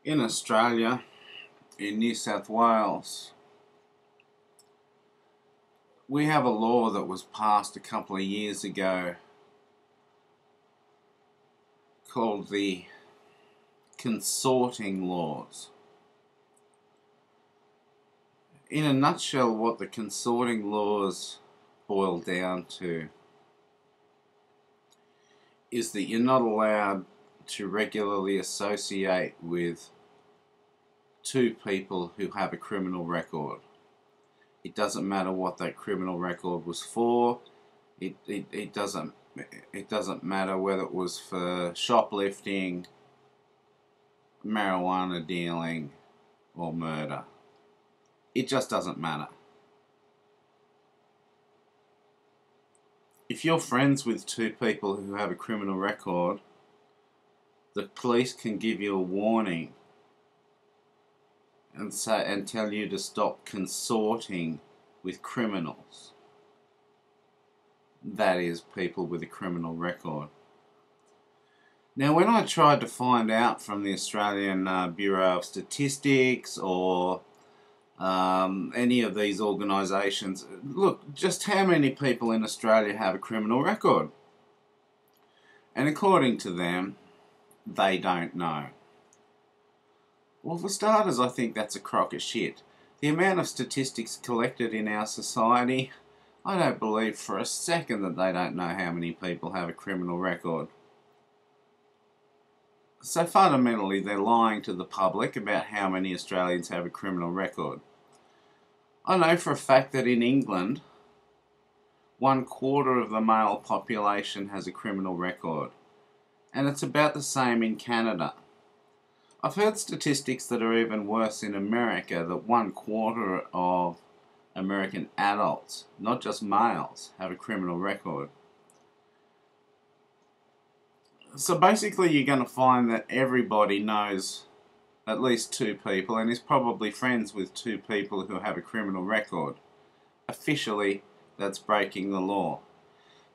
In Australia, in New South Wales, we have a law that was passed a couple of years ago called the Consorting laws. In a nutshell, what the consorting laws boil down to is that you're not allowed to regularly associate with two people who have a criminal record. It doesn't matter what that criminal record was for. It doesn't matter whether it was for shoplifting, marijuana dealing, or murder. It just doesn't matter. If you're friends with two people who have a criminal record, the police can give you a warning and tell you to stop consorting with criminals. That is, people with a criminal record. Now, when I tried to find out from the Australian Bureau of Statistics or any of these organisations, look, just how many people in Australia have a criminal record? And according to them, they don't know. Well, for starters, I think that's a crock of shit. The amount of statistics collected in our society, I don't believe for a second that they don't know how many people have a criminal record. So fundamentally, they're lying to the public about how many Australians have a criminal record. I know for a fact that in England, 1/4 of the male population has a criminal record. And it's about the same in Canada. I've heard statistics that are even worse in America, that 1/4 of American adults, not just males, have a criminal record. So basically you're going to find that everybody knows at least two people and is probably friends with two people who have a criminal record. Officially, that's breaking the law.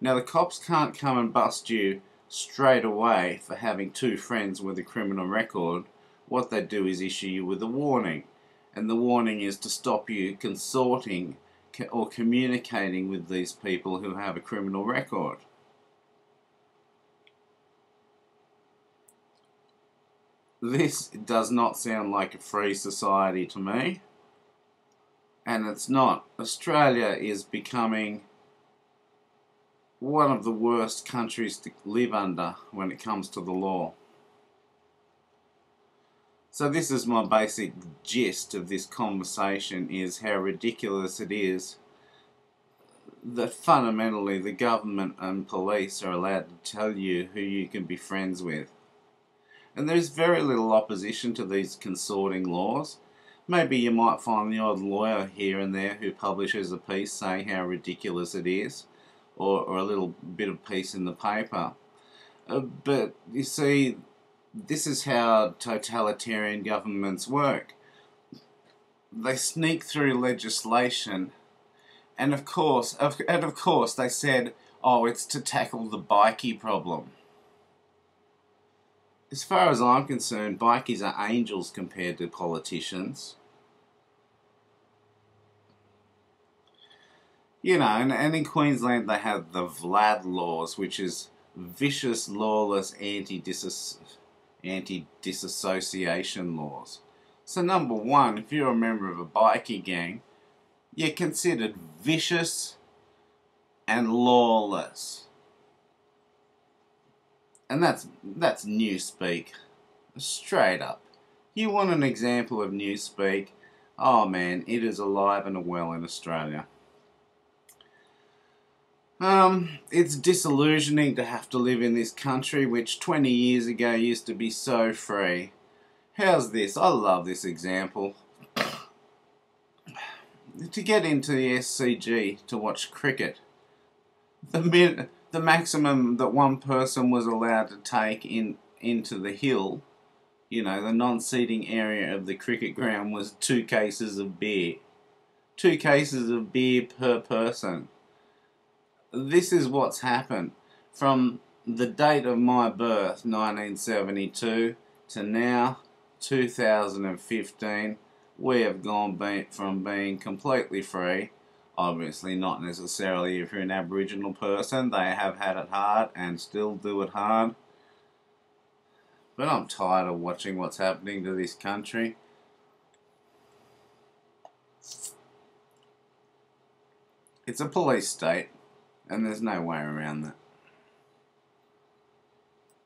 Now, the cops can't come and bust you straight away for having two friends with a criminal record. What they do is issue you with a warning, and the warning is to stop you consorting or communicating with these people who have a criminal record. This does not sound like a free society to me, and it's not. Australia is becoming one of the worst countries to live under when it comes to the law. So this is my basic gist of this conversation, is how ridiculous it is that fundamentally the government and police are allowed to tell you who you can be friends with. And there's very little opposition to these consorting laws. Maybe you might find the odd lawyer here and there who publishes a piece saying how ridiculous it is, or a little bit of piece in the paper. But you see, this is how totalitarian governments work. They sneak through legislation, and of course they said, oh, it's to tackle the bikie problem. As far as I'm concerned, bikies are angels compared to politicians. You know, and in Queensland they have the VLAD laws, which is vicious, lawless, anti-disassociation laws. So number one, if you're a member of a bikie gang, you're considered vicious and lawless. And that's newspeak. Straight up. You want an example of newspeak? Oh man, it is alive and well in Australia. It's disillusioning to have to live in this country which 20 years ago used to be so free. How's this? I love this example. To get into the SCG to watch cricket, the maximum that one person was allowed to take into the hill, you know, the non-seating area of the cricket ground, was 2 cases of beer. 2 cases of beer per person. This is what's happened from the date of my birth, 1972, to now. 2015, we have gone from being completely free. Obviously not necessarily if you're an Aboriginal person, they have had it hard and still do it hard. But I'm tired of watching what's happening to this country. It's a police state, and there's no way around that.